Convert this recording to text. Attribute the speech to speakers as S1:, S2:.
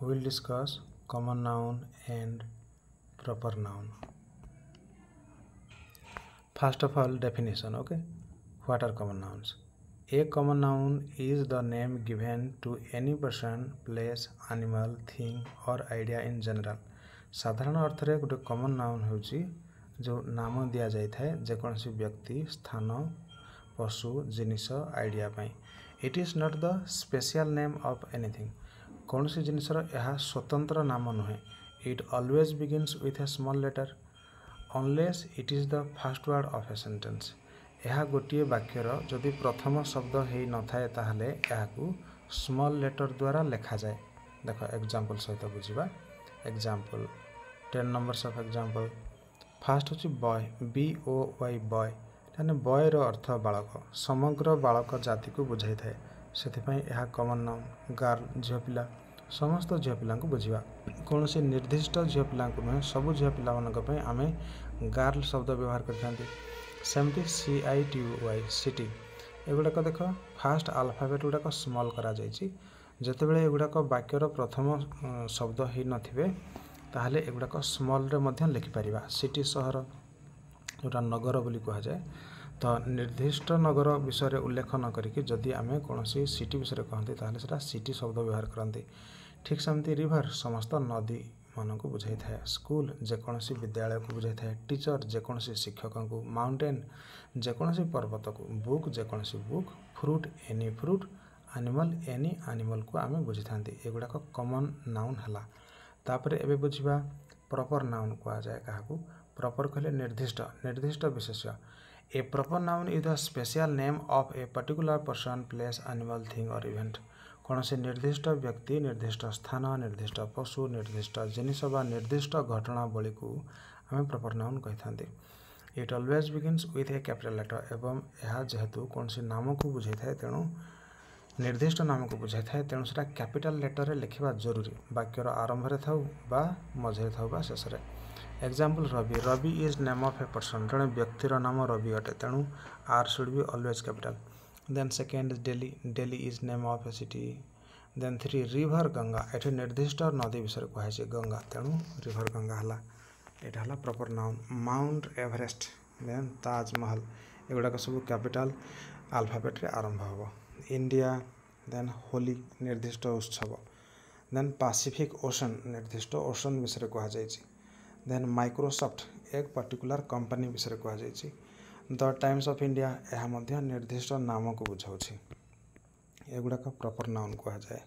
S1: We will discuss common noun and proper noun. First of all, definition. Okay, what are common nouns? A common noun is the name given to any person, place, animal, thing or idea in general. साधारण अर्थ रे गोटे common noun होची जो नाम दिया जाय थाए जेकोसी व्यक्ति स्थान पशु जिनिस आइडिया पाई. It is not the special name of anything. कौन सी जिनिसर यह स्वतंत्र नाम नुहे. It always begins with a small letter unless it is the first word of a sentence. यह गोटे वाक्यर जदि प्रथम शब्द हो न थाए ताहले यहाकू स्मॉल लेटर द्वारा लिखा जाए. देख एग्जांपल सहित बुझा. Example 10 numbers of example. Fast होची बॉय BOY बॉय. यानी बॉय रो अर्थ बालक समग्र बालक जाति को बुझाई थाए. से यह कॉमन नाउन. गर्ल झील पिला समस्त झील पिला बुझा. कौन से निर्दिष्ट झील पिला नुहे सबू झील पिला आम गर्ल शब्द व्यवहार करते. सेमती CITY सिटी. एगुड़ाक देख फास्ट आल्फाबेट गुड़ाक स्मॉल करा जितेबाला एगुड़ाक वाक्यर प्रथम शब्द हो नथिबे ताहले एगुड़ाक स्मॉल रे मध्य लिखिपर. सिटी सहर जोटा नगर बोली कह जाए. तो निर्दिष्ट नगर विषय उल्लेख न करिकी जदि आम कौन सिटी विषय कहते ताहले सेटा सिटी शब्द व्यवहार करते. ठीक सेमती रिवर समस्त नदी मान को बुझाई थाए. स्कूल जेकोसी विद्यालय को बुझाई थाए. टीचर जेकोसी शिक्षक को. माउंटेन जेकोसी पर्वत को. बुक जेकोसी book. Fruit any fruit. Animal any animal को आम बुझी था. एगुड़ाक कॉमन नाउन है. तापर एबे बुझा प्रॉपर नाउन कह जाए. क्या प्रॉपर कहले निर्दिष्ट निर्दिष्ट विशेष्य. A proper noun is the special name of a particular person place animal thing or event. कौन से निर्दिष्ट व्यक्ति निर्दिष्ट स्थान निर्दिष्ट पशु निर्दिष्ट जिनिस बा निर्दिष्ट घटनावली को आम प्रॉपर नाउन कही था. It always begins with a capital letter. एवं यह जेहेतु कौन सी नाम को बुझाई थाए तेणु निर्दिष्ट नाम को बुझाई थाए तेणु से कैपिटल लेटर रे लिखा जरूरी. वाक्यर आरंभ रे थाउ बा मझे थाउ बा शेष रे. Example Ravi. Ravi is name of a person. जड़े व्यक्तिर नाम रवि अटे तेणु R should be always capital. Then second Delhi. Delhi is name of a city. Then 3 river Ganga. एठी निर्दिष्ट नदी विषय कहुए गंगा तेणु रिवर गंगा है. यहाँ है proper noun. Mount Everest. Then Taj Mahal. एगुड़ाक सब कैपिटल अल्फाबेट रे आरंभ हो. इंडिया. देन होली निर्दिष्ट उत्सव. देन पैसिफिक ओशन निर्दिष्ट ओशन विषय कहुई. देन माइक्रोसॉफ्ट एक पर्टिकुलर कंपनी विषय कहुई. द टाइम्स ऑफ इंडिया यह निर्दिष्ट नाम को बुझाऊँ. एगुड़ाक प्रॉपर नाउन कह जाए.